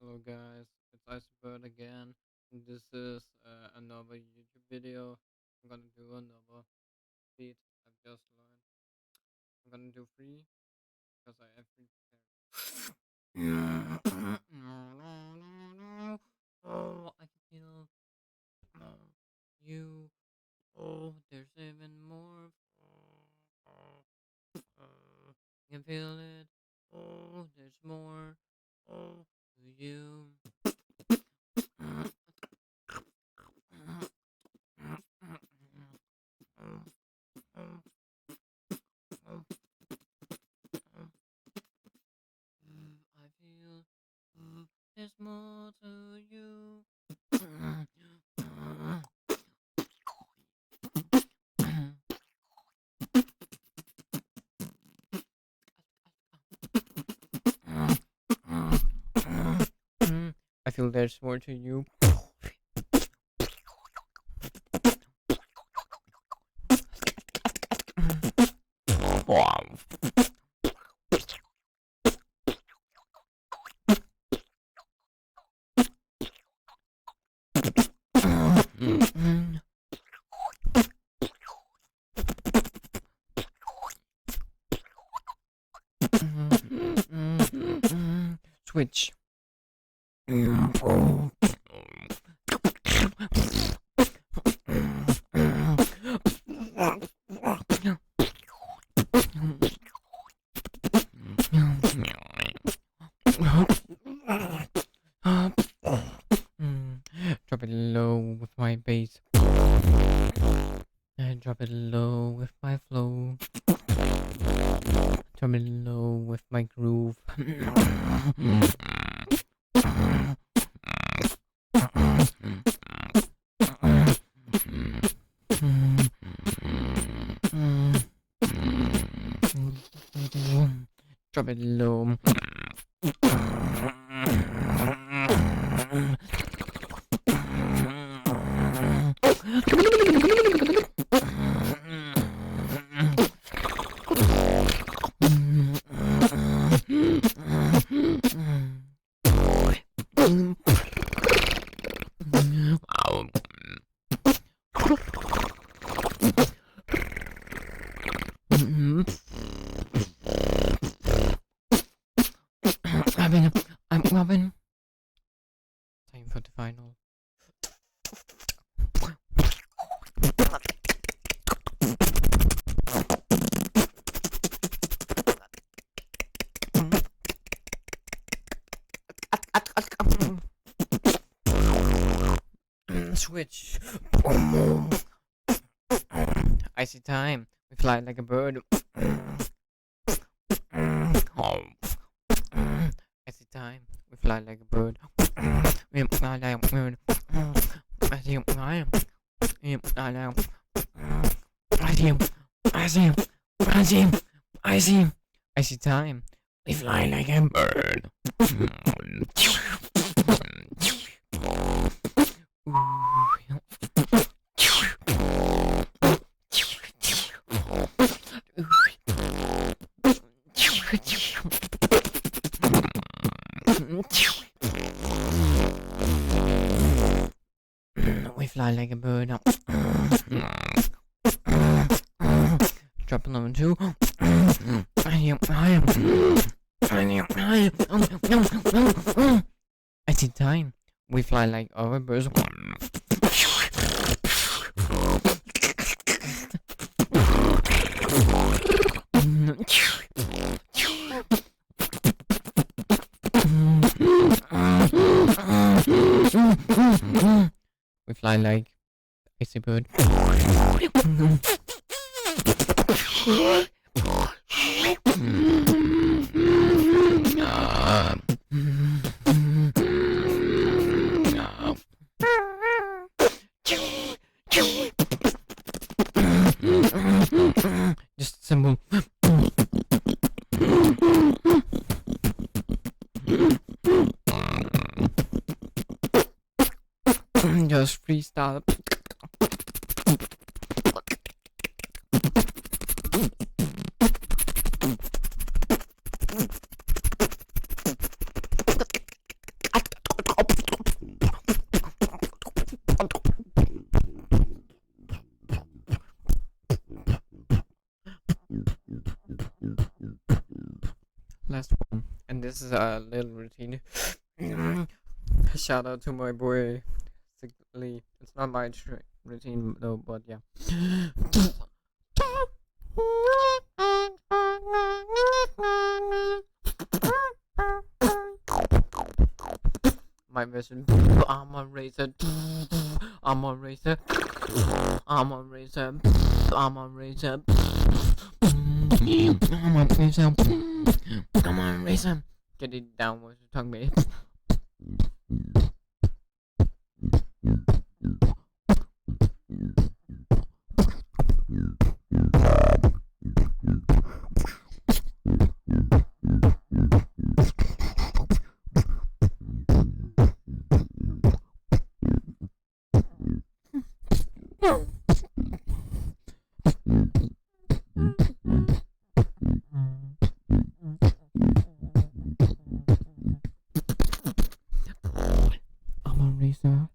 Hello guys, it's Icebird again. This is another YouTube video. I'm gonna do another beat I've just learned. I'm gonna do three because I have three prepared. Oh, I can feel you. Oh, there's even more. I can feel it. Oh, there's more. Oh, to you. I feel there's more to you. I feel there's more to you. Wow. Switch. Drop it low with my bass. And drop it low with my flow. Drop it low with my groove. Drop it low. I'm loving. Time for the final. Switch. Icy time. We fly like a bird. Icy time. We fly like a bird. We fly like a bird. Icy time. We fly like Icy time. We fly like a bird. We fly like a bird. Drop number two. I see time. We fly like other birds. We fly like icy bird. Just simple. Just freestyle. This is a little routine. Shout out to my boy Sickly. It's not my routine though, but yeah. My version. I'm a razor. I'm a razor. I'm a razor. I'm a razor. I'm a razor. I'm a razor. Get it down with your tongue, babe. I'm a razor.